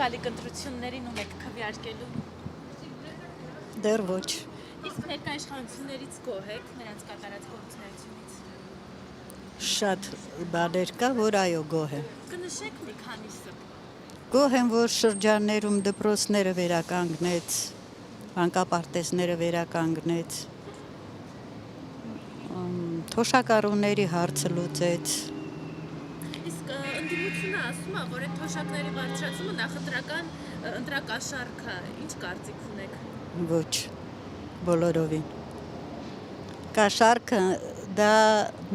գալիք ընտրություններին ու մեկ քվեարկելու։ Դեռ ոչ։ Իսկ ներկայ իշխանություններից գոհ եք նրանց կատարած գործունեությունից։ Շատ բաներ կա, որ այո գոհ եմ։ Կնշեք մի քանիսը։ Գոհ եմ, որ շրջաններում դպրոցները վերականգնեց, մանկապարտեզները վերականգնեց, թոշակառուների հարցը լուծեց։ Իսկ ընդդիմությունը ասում է, որ այդ թոշակների բարձրացումը նախընտրական ընտրակաշառք է, ինչ կարծիք ունեք։ Ոչ, բոլորովին։ Կաշառքը դա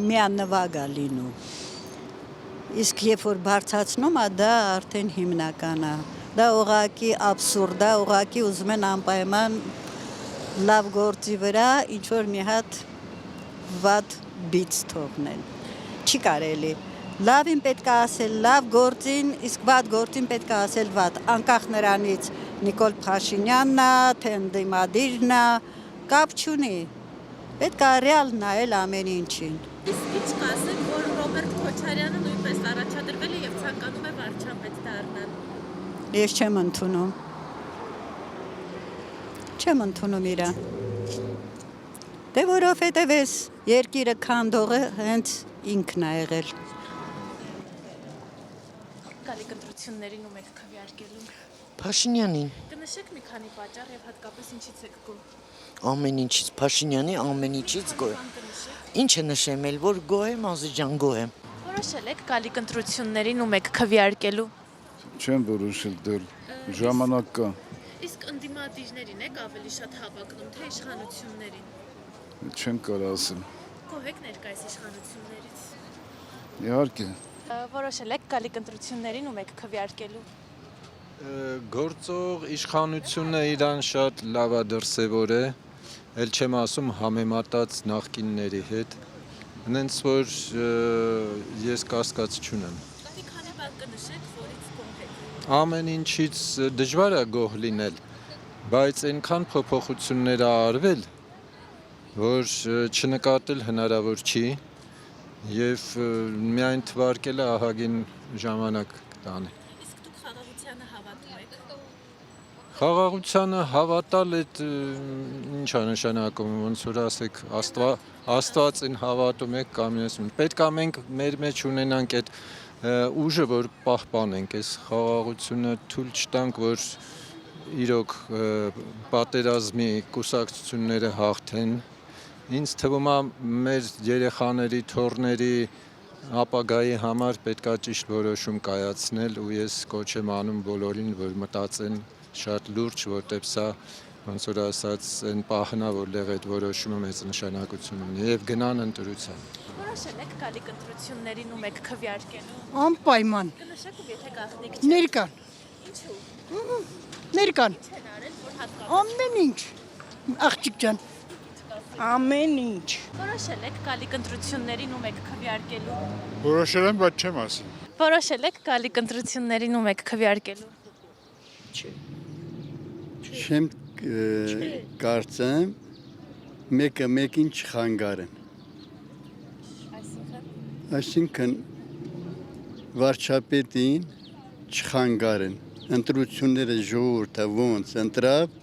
միանվագ է լինում։ Իսկ երբ որ բարձրացնում է, դա արդեն հիմնական է։ Դա ուղղակի աբսուրդ է, ուղղակի ուզում են անպայման լավ գործի վրա ինչ որ մի հատ վատ բիծ թողնել։ Չի կարելի։ Լավին պետք է ասել լավ գործին, իսկ վատ գործին պետք է ասել վատ։ Անկախ նրանից Նիկոլ Փաշինյանն է, թե ընդդիմադիրն է, կապ չունի։ Պետք է ռեալ նայել ամեն ինչին։ Իսկ ինչ կասեք, որ Ռոբերտ Քոչարյանը նույնպես առաջադրվել է եւ ցանկանում է վարչապետ դառնալ։ Ես չեմ ընդունում։ Չեմ ընդունում իրան։ Դե որովհետև ես երկիրը քանդողը հենց ինքն է եղել։ Գալիք ընտրություններին ու մեկ քվեարկելու։ Փաշինյանին։ Կնշեք մի քանի պատճառ եւ հատկապես ինչից եք գոհ։ Ամեն ինչից Փաշինյանի ամեն ինչից գոհ եմ։ Ինչ է նշեմ էլ որ գոհ եմ, Ազի ջան, գոհ եմ։ Որոշել եք գալիք ընտրություններին ու մեկ քվեարկելու։ Չեմ որոշել դեռ, ժամանակ կա։ Իսկ ընդդիմադիրներին եք ավելի շատ հավակնում, թե իշխանություններին։ Չեմ կարող ասել։ Գոհ եք ներկայիս իշխանություններից։ Իհարկե։ Որոշել եք գալիք ընտրություններին ու մեկ քվեարկելու։ Գործող իշխանությունը իրան շատ լավադրսևոր է, էլ չեմ ասում համեմատած նախկինների հետ, հենց որ ես կասկած չունեմ։ Մի քանի բան կնշեք, որից գոհ եք։ Ամեն ինչից դժվար է գոհ լինել, բայց այնքան փոփոխություններ ա արվել, որ չնկատել հնարավոր չի եւ միայն թվարկելը ահագին ժամանակ կտանի։ Իսկ դուք խաղաղությանը հավատում եք։ Խաղաղությանը հավատալ այդ ինչ է նշանակում, ոնց որ ասեք, Աստվածին հավատում եք կամ ես։ Պետք է մենք մեր մեջ ունենանք այդ ուժը, որ պահպանենք, այս խաղաղությունը թույլ չտանք, որ իրոք պատերազմի կուսակցությունները հաղթեն։ Ինձ թվում է մեր երեխաների, թոռների ապագայի համար պետքա ճիշտ որոշում կայացնել ու ես կոչ եմ անում բոլորին, որ մտածեն շատ լուրջ, որտեղ սա ոնց որ ասած այն պահն է, որտեղ այդ որոշումը մեծ նշանակություն ունի եւ գնան ընտրության։ Որոշել եք գալիք ընտրություններին ու մեկ քվեարկելու։ Անպայման։ Կնշեք ու եթե գաղտնիք չէ։ Ներկան։ Ինչու։ Ներկան։ Ինչ են արել, որ հատկապես։ Ամեն ինչ։ Աղջիկ ջան։ Ամեն ինչ։ Որոշել եք գալիք ընտրություններին ու մեկ քվեարկելու։ Որոշել եմ, բայց չեմ ասի։ Որոշել եք գալիք ընտրություններին ու մեկ քվեարկելու։ Չեմ կարծեմ մեկը մեկին չխանգարեն։ Այսինքն վարչապետին չխանգարեն։ Ընտրությունները ժողովուրդը ոնց ընտրավ,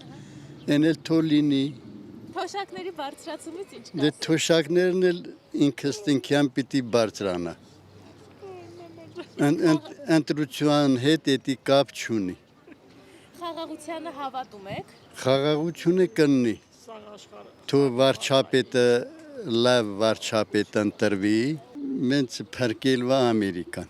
այն էլ թող լինի։ Թոշակների բարձրացումից ինչ Դե կասեք։ թոշակներն էլ ինքստինքյան պիտի բարձրանա։ Ընտրության հետ էդի կապ չունի։ Խաղաղությանը հավատում եք։ Խաղաղությունը կնի։ Թող վարչապետը լավ վարչապետ ընտրվի, մենք փրկելվա Ամերիկան։